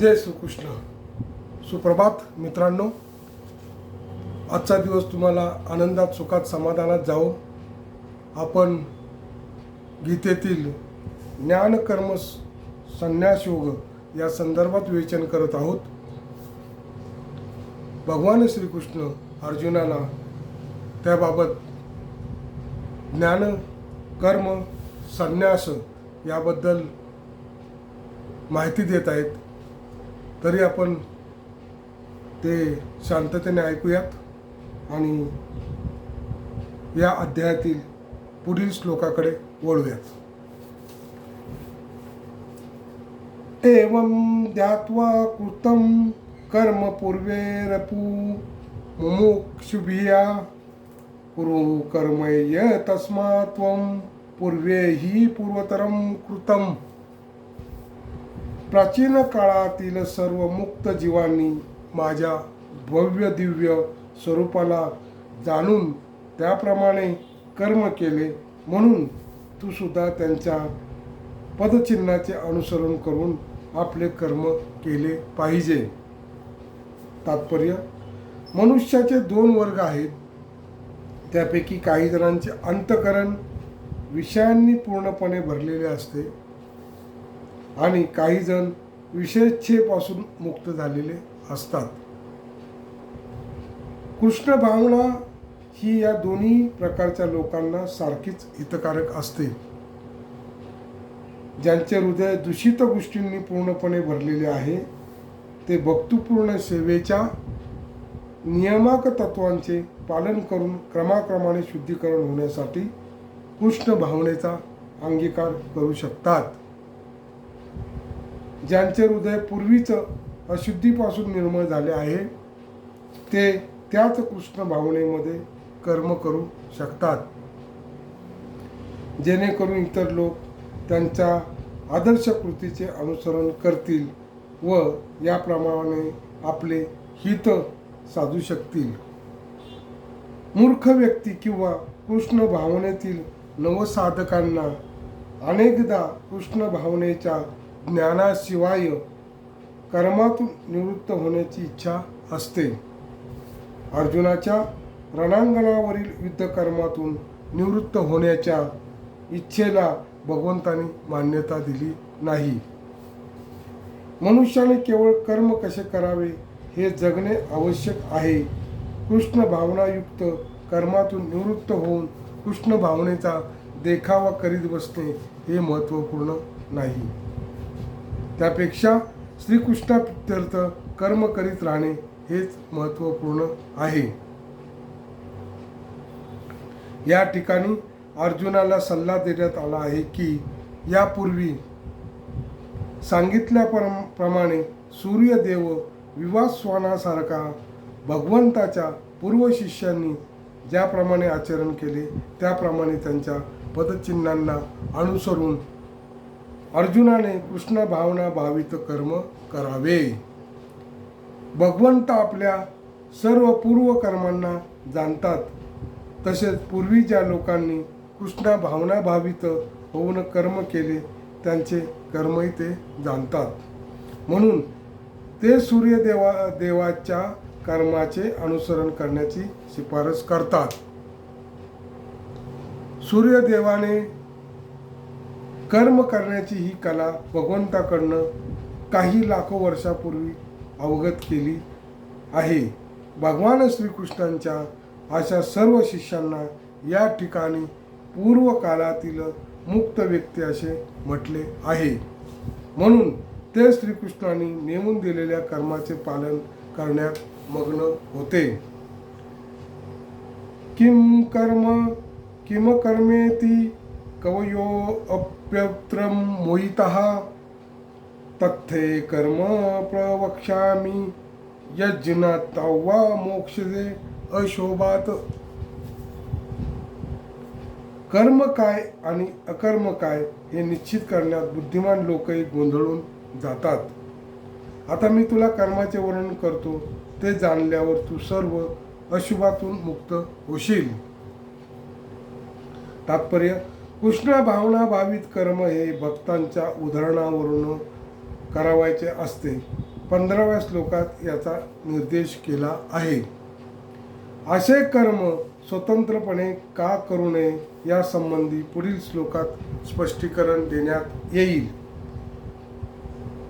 जय श्रीकृष्ण. सुप्रभात मित्रांनो. आजचा दिवस तुम्हाला आनंदात, सुखात, समाधानात जाओ. आपण गीतेतील ज्ञान कर्म संन्यास योग या संदर्भात विवेचन करत आहोत. भगवान श्रीकृष्ण अर्जुनाला त्याबाबत ज्ञान कर्म संन्यास याबद्दल माहिती देत आहेत. तरी आपण ते शांततेने ऐकूयात आणि या अध्यायातील पुढील श्लोकाकडे वळूयात. एवं ध्यात्वा कृतं कर्म पूर्वेरपू मुमुक्षुभिया कुरु कर्मय तस्मात् त्वं पूर्वे हि पूर्वतरं कृतं. प्राचीन काळातील सर्व मुक्त जीवांनी माझ्या भव्य दिव्य स्वरूपाला जाणून त्याप्रमाणे कर्म केले, म्हणून तू सुद्धा त्यांच्या पदचिन्हाचे अनुसरण करून आपले कर्म केले पाहिजे. तात्पर्य: मनुष्याचे दोन वर्ग आहेत. त्यापैकी काही जणांचे अंतःकरण विषयांनी पूर्णपणे भरलेले असते आणि काही जण विषयेच्छेपासून मुक्त झालेले असतात. कृष्ण भावना ही या दोन्ही प्रकारच्या लोकांना सारखीच हितकारक असते. ज्यांचे हृदय दूषित गोष्टींनी पूर्णपणे भरलेले आहे, ते भक्तिपूर्ण सेवेच्या नियामक तत्वांचे पालन करून क्रमाक्रमाने शुद्धीकरण होण्यासाठी कृष्ण भावनेचा अंगीकार करू शकतात. ज्यांचे हृदय पूर्वीच अशुद्धीपासून निर्मळ झाले आहे, ते त्याच कृष्ण भावनेमध्ये कर्म करू शकतात, जेणेकरून इतर लोक त्यांच्या आदर्श कृतीचे अनुसरण करतील व याप्रमाणे आपले हित साधू शकतील. मूर्ख व्यक्ती किंवा कृष्ण भावनेतील नवसाधकांना अनेकदा कृष्ण भावनेच्या ज्ञानाशिवाय कर्मातून निवृत्त होण्याची इच्छा असते. अर्जुनाच्या रणांगणावरील युद्धकर्मातून निवृत्त होण्याच्या इच्छेला भगवंताने मान्यता दिली नाही. मनुष्याने केवळ कर्म कसे करावे हे जगणे आवश्यक आहे. कृष्ण भावनायुक्त कर्मातून निवृत्त होऊन कृष्ण भावनेचा देखावा करीत बसणे हे महत्त्वपूर्ण नाही. त्यापेक्षा श्रीकृष्णाप्रीत्यर्थ कर्म करीत राहणे हेच महत्त्वपूर्ण आहे. या ठिकाणी अर्जुनाला सल्ला देण्यात आला आहे की यापूर्वी सांगितल्याप्रमाणे सूर्यदेव विवास्वानासारखा भगवंताच्या पूर्व शिष्यांनी ज्याप्रमाणे आचरण केले, त्याप्रमाणे त्यांच्या पदचिन्हांना अनुसरून अर्जुनाने कृष्ण भावना भावित कर्म करावे. भगवंत आपल्या सर्व पूर्व कर्मांना जाणतात. तसेच पूर्वी ज्या लोकांनी कृष्ण भावना भावित होऊन कर्म केले, त्यांचे कर्मही ते जाणतात. म्हणून ते देवाच्या कर्माचे अनुसरण करण्याची शिफारस करतात. सूर्यदेवाने कर्म करण्याची ही कला भगवंताकडनं काही लाखो वर्षापूर्वी अवगत केली आहे. भगवान श्रीकृष्णांच्या अशा सर्व शिष्यांना या ठिकाणी पूर्व काळातील मुक्त व्यक्ती असे म्हटले आहे. म्हणून ते श्रीकृष्णांनी नेमून दिलेल्या कर्माचे पालन करण्यात मग्न होते. किम कर्मेति कवयो अप्यत्रं मोहितः तत्थे कर्म प्रवक्ष्यामि यज्ञात् वा मोक्षदे अशोभात. कर्म काय आणि अकर्म काय हे निश्चित करण्यात बुद्धिमान लोकही गोंधळून जातात. आता मी तुला कर्माचे वर्णन करतो. ते जाणल्यावर तू सर्व अशुभातून मुक्त होशील. तात्पर्य: कृष्ण भावना भावित कर्म हे भक्तांच्या उदाहरणावरून करावायचे असते 15व्या श्लोकात याचा निर्देश केला आहे. असे कर्म स्वतंत्रपणे का करू नये या संबंधी पुढील श्लोकात स्पष्टीकरण देण्यात येईल.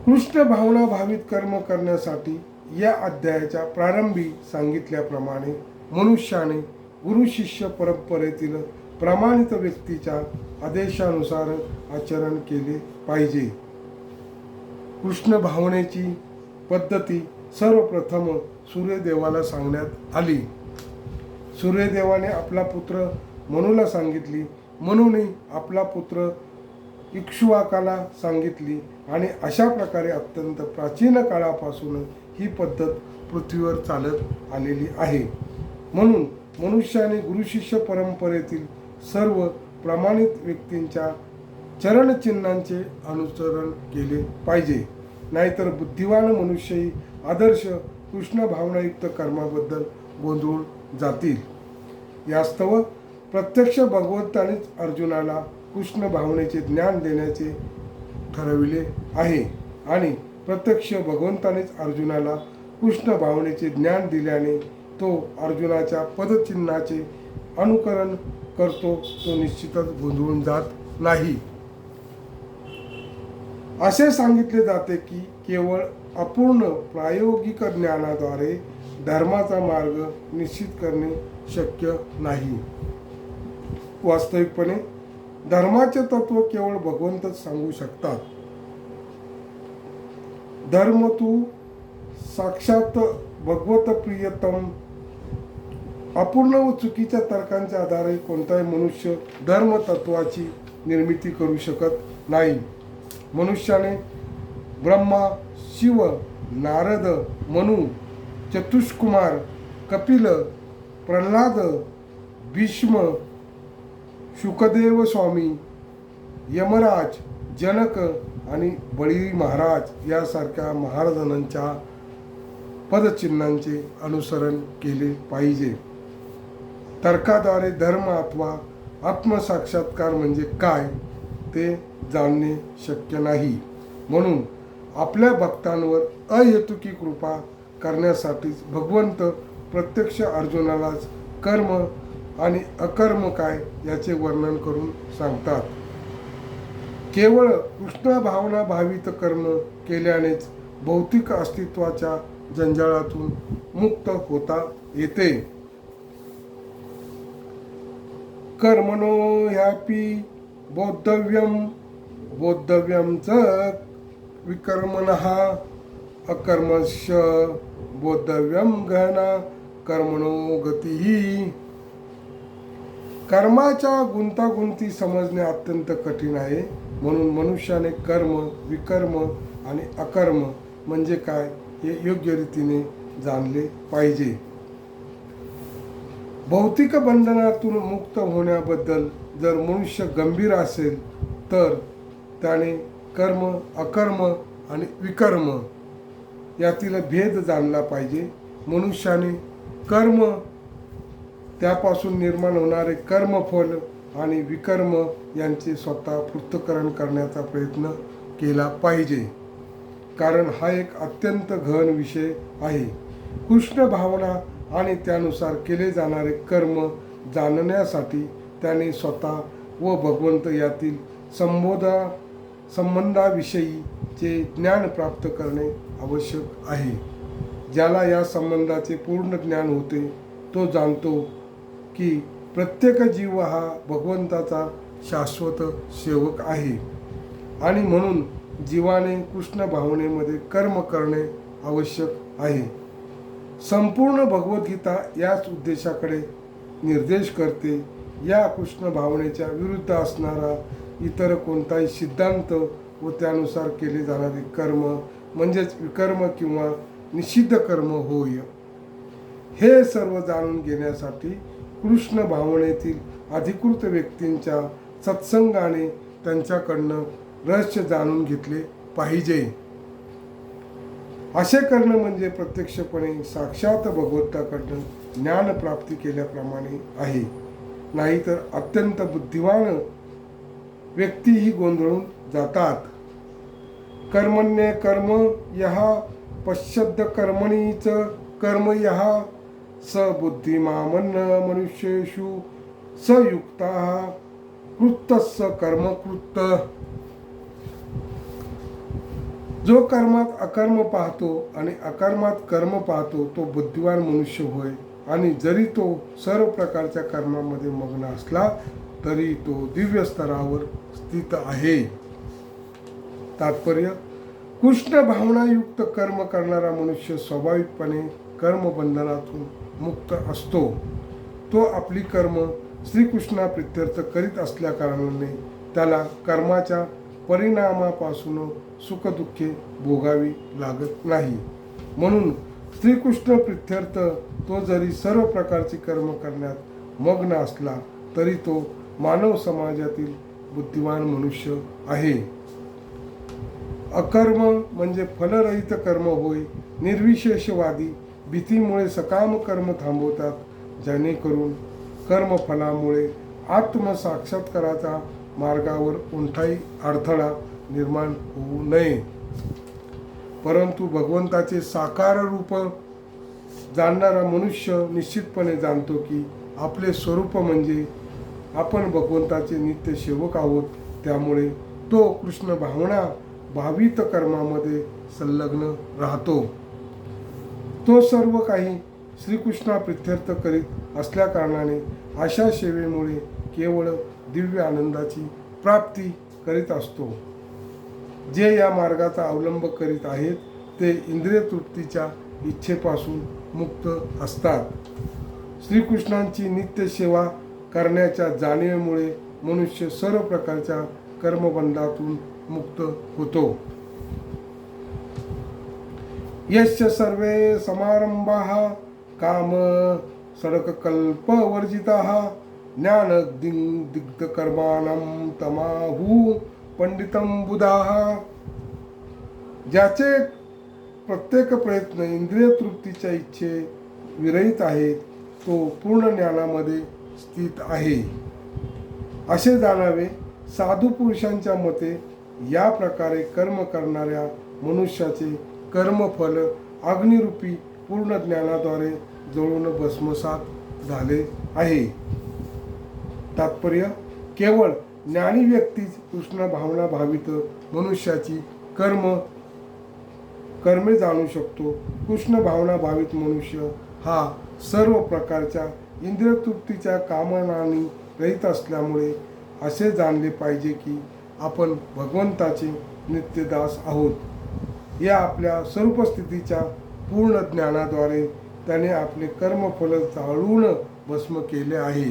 कृष्ण भावना भावित कर्म करण्यासाठी या अध्यायाच्या प्रारंभी सांगितल्याप्रमाणे मनुष्याने गुरु शिष्य परंपरेतील प्रमाणित व्यक्तीच्या आदेशानुसार आचरण केले पाहिजे. कृष्ण भावनेची पद्धती सर्वप्रथम सूर्यदेवाला सांगण्यात आली. सूर्यदेवाने आपला पुत्र मनूला सांगितली, मनूने आपला पुत्र इक्ष्वाकाला सांगितली आणि अशा प्रकारे अत्यंत प्राचीन काळापासून ही पद्धत पृथ्वीवर चालत आलेली आहे. म्हणून मनुष्याने गुरुशिष्य परंपरेतील सर्व प्रमाणित व्यक्तींच्या चरणचिन्हांचे अनुसरण केले पाहिजे. नाहीतर बुद्धिवान मनुष्यही आदर्श कृष्ण भावनायुक्त कर्माबद्दल गोंधळून जातील. यास्तव प्रत्यक्ष भगवंतानेच अर्जुनाला कृष्ण भावनेचे ज्ञान देण्याचे ठरविले आहे आणि प्रत्यक्ष भगवंतानेच अर्जुनाला कृष्ण भावनेचे ज्ञान दिल्याने तो अर्जुनाच्या पदचिन्हाचे अनुकरण करतो, तो निश्चितच गोंधळून जात नाही. असे सांगितले जाते की केवळ अपूर्ण प्रायोगिक ज्ञानाद्वारे धर्माचा मार्ग निश्चित करणे शक्य नाही. वास्तविकपणे धर्माचे तत्व केवळ भगवंतच सांगू शकतात. धर्म तू साक्षात भगवत प्रियतम. अपूर्ण व चुकीच्या तर्कांच्या आधारे कोणताही मनुष्य धर्म तत्वाची निर्मिती करू शकत नाही. मनुष्याने ब्रह्मा, शिव, नारद, मनु, चतुष्कुमार, कपिल, प्रल्हाद, भीष्म, शुकदेव स्वामी, यमराज, जनक आणि बळी महाराज यासारख्या महाराजांच्या पदचिन्हांचे अनुसरण केले पाहिजे. तर्काद्वारे धर्म अथवा आत्मसाक्षात्कार म्हणजे काय ते जाणणे शक्य नाही. म्हणून आपल्या भक्तांवर अहेतुकी कृपा करण्यासाठीच भगवंत प्रत्यक्ष अर्जुनालाच कर्म आणि अकर्म काय याचे वर्णन करून सांगतात. केवळ कृष्ण भावना भावित कर्म केल्यानेच भौतिक अस्तित्वाच्या जंजाळातून मुक्त होता येते. कर्मणो ह्यापि बोद्धव्यम च विकर्मणः अकर्मस्य बोद्धव्यम गहना कर्मणो गतिः. कर्माच्या गुंतागुंती समजणे अत्यंत कठीण आहे. म्हणून मनुष्याने कर्म, विकर्म आणि अकर्म म्हणजे काय हे योग्य रीतीने जाणले पाहिजे. भौतिक बंधनातून मुक्त होण्याबद्दल जर मनुष्य गंभीर असेल तर त्याने कर्म, अकर्म आणि विकर्म यातील भेद जाणला पाहिजे. मनुष्याने कर्म, त्यापासून निर्माण होणारे कर्मफल आणि विकर्म यांचे स्वतः पृथक्करण करण्याचा प्रयत्न केला पाहिजे. कारण हा एक अत्यंत गहन विषय आहे. कृष्ण भावना आणि त्यानुसार केले जाणारे कर्म जाणण्यासाठी त्याने स्वतः व भगवंत यातील संबंधाविषयीचे ज्ञान प्राप्त करणे आवश्यक आहे. ज्याला या संबंधाचे पूर्ण ज्ञान होते तो जाणतो की प्रत्येक जीव हा भगवंताचा शाश्वत सेवक आहे आणि म्हणून जीवाने कृष्ण भावनेमध्ये कर्म करणे आवश्यक आहे. संपूर्ण भगवद्गीता याच उद्देशाकडे निर्देश करते. या कृष्ण भावनेच्या विरुद्ध असणारा इतर कोणताही सिद्धांत व त्यानुसार केले जाणारे कर्म म्हणजेच विकर्म किंवा निषिद्ध कर्म होय. हे सर्व जाणून घेण्यासाठी कृष्ण भावनेतील अधिकृत व्यक्तींच्या सत्संगाने त्यांच्याकडनं रहस्य जाणून घेतले पाहिजे. असे करणं म्हणजे प्रत्यक्षपणे साक्षात भगवंताकडनं ज्ञान प्राप्ती केल्याप्रमाणे आहे. नाहीतर अत्यंत बुद्धिवान व्यक्तीही गोंधळून जातात. कर्मण्य कर्म यः पश्यद्य कर्मणीच कर्म यः स बुद्धिमामन्न मनुष्येषु स युक्तः कृतस्य कर्म कृत. जो कर्मात अकर्म पाहतो आणि अकर्मात कर्म पाहतो तो बुद्धिवान मनुष्य होय. आणि जरी तो सर्व प्रकारच्या कर्मामध्ये मग्न असला तरी तो दिव्य स्तरावर स्थित आहे. तात्पर्य: कृष्ण भावनायुक्त कर्म करणारा मनुष्य स्वाभाविकपणे कर्मबंधनातून मुक्त असतो. तो आपली कर्म श्रीकृष्णा प्रित्यर्थ करीत असल्या कारणाने त्याला कर्माच्या परिणामापासून सुखदुःखे भोगावी लागत नाही. म्हणून श्रीकृष्ण प्रित्यर्थ तो जरी सर्व प्रकारची कर्म करण्यात मग्न असला तरी तो मानव समाजातील बुद्धिवान मनुष्य आहे. अकर्म म्हणजे फलरहित कर्म होय. निर्विशेषवादी भीतीमुळे सकाम कर्म थांबवतात, जेणेकरून कर्मफलामुळे आत्मसाक्षात्काराच्या मार्गावर कोणताही अडथळा निर्माण होऊ नये. परंतु भगवंताचे साकार रूप जाणणारा मनुष्य निश्चितपणे जाणतो की आपले स्वरूप म्हणजे आपण भगवंताचे नित्य सेवक आहोत. त्यामुळे तो कृष्ण भावना भावित कर्मामध्ये संलग्न राहतो. तो सर्व काही श्रीकृष्णा प्रित्यर्थ करीत असल्या कारणाने अशा सेवेमुळे केवळ दिव्य आनंदाची प्राप्ती करीत असतो. जे या मार्गाचा अवलंब करीत आहेत ते इंद्रिय तृप्तीच्या इच्छेपासून मुक्त असतात. श्रीकृष्णांची नित्य सेवा करण्याच्या जाणीवेमुळे मनुष्य सर्व प्रकारच्या कर्मबंधातून मुक्त होतो. यस्य सर्वे समारंभाः काम सडककल्पवर्जिताः ज्ञानदिग्धकर्माणं तमाहु पंडितं बुधाः. ज्याचे प्रत्येक प्रयत्न इंद्रिय तृप्तीच्या इच्छे विरहित आहे तो पूर्ण ज्ञानामध्ये स्थित आहे असे जाणावे. साधू पुरुषांच्या मते या प्रकारे कर्म करणाऱ्या मनुष्याचे कर्मफल अग्निरूपी पूर्ण ज्ञानाद्वारे जळून भस्मसात झाले आहे. तात्पर्य: केवळ ज्ञानी व्यक्तीच कृष्ण भावना भावित मनुष्याची कर्मे जाणू शकतो. कृष्ण भावना भावित मनुष्य हा सर्व प्रकारच्या इंद्रिय तृप्तीच्या कामनांनी रहित असल्यामुळे असे जाणले पाहिजे की आपण भगवंताचे नित्यदास आहोत. या आपल्या स्वरूप स्थितीच्या पूर्ण ज्ञानाद्वारे त्याने आपले कर्मफल जाळून भस्म केले आहे.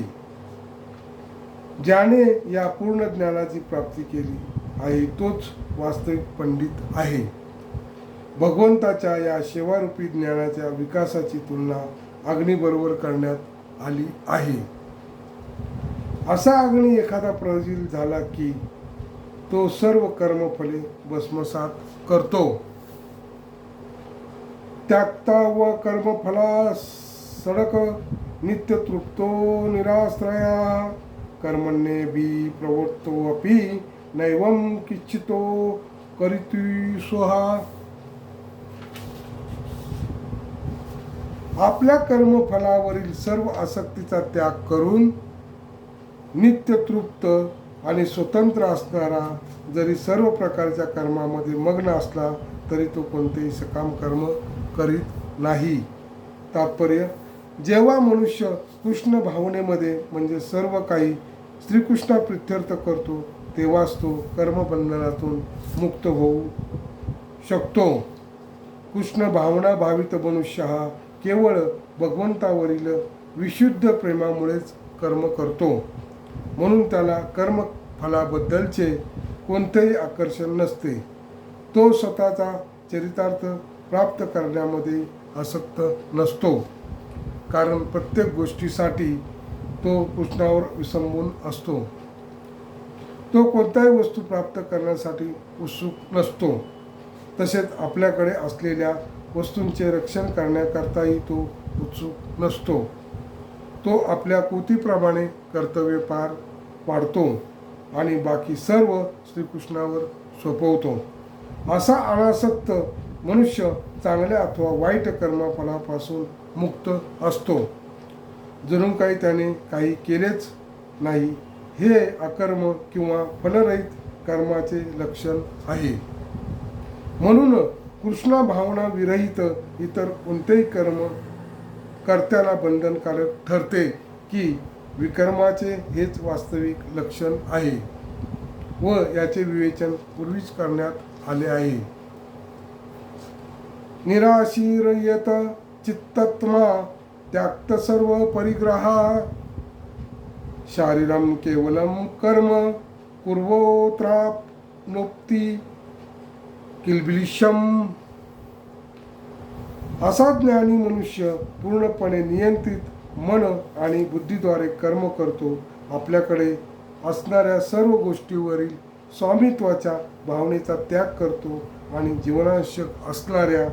ज्याने या पूर्ण ज्ञानाची प्राप्ती केली आहे तोच वास्तविक पंडित आहे. भगवंताच्या या सेवारूपी ज्ञानाच्या विकासाची तुलना अग्नीबरोबर करण्यात आली आहे. असा अग्नी एखादा प्रज्वलित झाला की तो सर्व कर्मफले भस्मसात करतो. त्याक्ता व कर्मफला सडक नित्य तृप्तो निराश्रया कर्मण्ये बी प्रवृत्तो अपि नैवं किंचितो करितु स्वहा. आपल्या कर्मफलावरील सर्व आसक्तीचा त्याग करून नित्य तृप्त आणि स्वतंत्र असणारा जरी सर्व प्रकारच्या कर्मामध्ये मग्न असला तरी तो कोणतेही सकाम कर्म करीत नाही. तात्पर्य: जेव्हा मनुष्य कृष्ण भावनेमध्ये म्हणजे सर्व काही श्रीकृष्णा प्रित्यर्थ करतो तेव्हाच तो कर्मबंधनातून मुक्त होऊ शकतो. कृष्ण भावना भावित मनुष्य हा केवळ भगवंतावरील विशुद्ध प्रेमामुळेच कर्म करतो. म्हणून त्याला कर्मफलाबद्दलचे कोणतेही आकर्षण नसते. तो स्वतःचा चरितार्थ प्राप्त करण्यामध्ये आसक्त नसतो, कारण प्रत्येक गोष्टीसाठी तो कृष्णावर विसंबून असतो. तो कोणत्याही वस्तू प्राप्त करण्यासाठी उत्सुक नसतो. तसेच आपल्याकडे असलेल्या वस्तूंचे रक्षण करण्याकरताही तो उत्सुक नसतो. तो आपल्या कृतीप्रमाणे कर्तव्य पार पाडतो आणि बाकी सर्व श्रीकृष्णावर सोपवतो. असा अनासक्त मनुष्य चांगल्या अथवा वाईट कर्मफलापासून मुक्त असतो. जणू काही त्याने काही केलेच नाही हे अकर्म किंवा फलरहित कर्माचे लक्षण आहे. म्हणून कृष्ण भावना विरहित इतर कोणतेही कर्म कर्त्याला बंधनकारक ठरते की विकर्माचे हेच वास्तविक लक्षण आहे व याचे विवेचन पूर्वीच करण्यात आले आहे. निराशीरयत चित्तत्मा त्याक्त सर्व परिग्रहा शारीरम केवलम कर्म कुर्वोत्राप्नोक्ती किलबिलिशम. असा ज्ञानी मनुष्य पूर्णपणे नियंत्रित मन आणि बुद्धीद्वारे कर्म करतो. आपल्याकडे असणाऱ्या सर्व गोष्टीवरील स्वामित्वाच्या भावनेचा त्याग करतो आणि जीवनावश्यक असणाऱ्या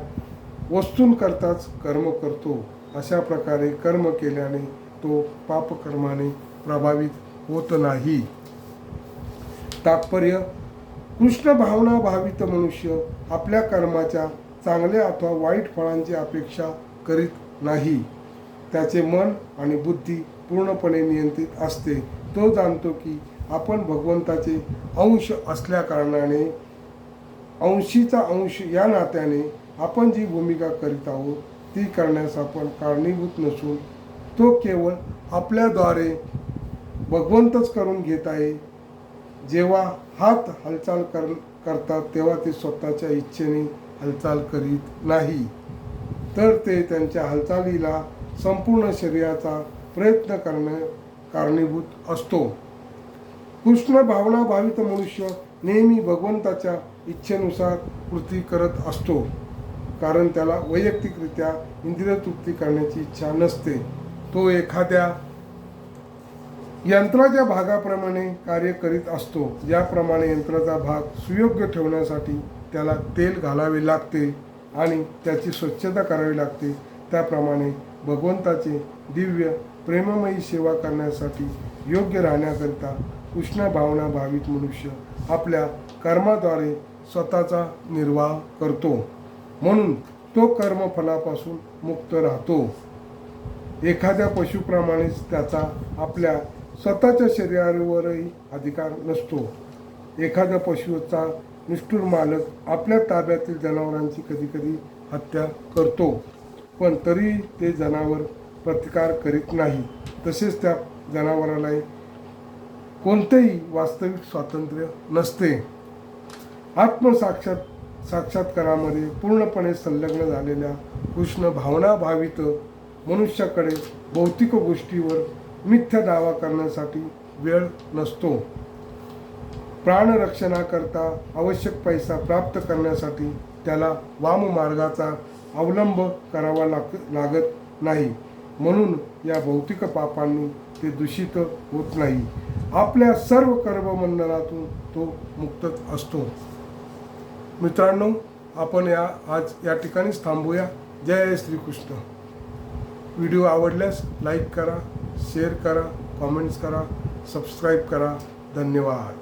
वस्तूंकरताच कर्म करतो. अशा प्रकारे कर्म केल्याने तो पापकर्माने प्रभावित होत नाही. तात्पर्य: कृष्ण भावना भावित मनुष्य आपल्या कर्माच्या चांगल्या अथवा वाईट फळांची अपेक्षा करीत नाही. त्याचे मन आणि बुद्धी पूर्णपणे नियंत्रित असते. तो जाणतो की आपण भगवंताचे अंश असल्याकारणाने अंशीचा अंश या नात्याने आपण जी भूमिका करीत आहोत ती करण्यास आपण कारणीभूत नसून तो केवळ आपल्याद्वारे भगवंतच करून घेत आहे. जेव्हा हात हालचाल करतात तेव्हा ते स्वतःच्या इच्छेने हालचाल करीत नाही, तर ते त्यांच्या हालचालीला संपूर्ण शरीराचा प्रयत्न करणे कारणीभूत असतो. कृष्ण भावना भावित मनुष्य नेहमी भगवंताच्या इच्छेनुसार कृती करत असतो, कारण त्याला वैयक्तिकरित्या इंद्रिय तृप्ती करण्याची इच्छा नसते. तो एखाद्या यंत्राच्या भागाप्रमाणे कार्य करीत असतो. ज्याप्रमाणे यंत्राचा भाग सुयोग्य ठेवण्यासाठी त्याला तेल घालावे लागते आणि त्याची स्वच्छता करावी लागते, त्याप्रमाणे भगवंताचे दिव्य प्रेममयी सेवा करण्यासाठी योग्य राहण्याकरिता कृष्ण भावना भावित मनुष्य आपल्या कर्माद्वारे स्वतःचा निर्वाह करतो. म्हणून तो कर्मफलापासून मुक्त राहतो. एखाद्या पशुप्रमाणेच त्याचा आपल्या स्वतःच्या शरीरावरही अधिकार नसतो. एखाद्या पशुचा निष्ठुर मालक आपल्या ताब्यातील जनावरांची कधीकधी हत्या करतो, पण तरी ते जनावर प्रतिकार करीत नाही. तसेच त्या जनावराला कोणतेही वास्तविक स्वातंत्र्य नसते. साक्षात्कारामध्ये पूर्णपणे संलग्न झालेल्या कृष्ण भावना भावित मनुष्याकडे भौतिक गोष्टीवर मिथ्या दावा करण्यासाठी वेळ नसतो. प्राणरक्षणाकरता आवश्यक पैसा प्राप्त करण्यासाठी त्याला वाममार्गाचा अवलंब करावा लागत नाही. म्हणून या भौतिक पापांनी ते दूषित होत नाही. आपल्या सर्व कर्मबंधनातून तो मुक्तच असतो. मित्रांनो, आपण आज या ठिकाणीच थांबूया. जय श्रीकृष्ण. व्हिडिओ आवडल्यास लाईक करा, शेअर करा, कॉमेंट्स करा, सबस्क्राईब करा. धन्यवाद.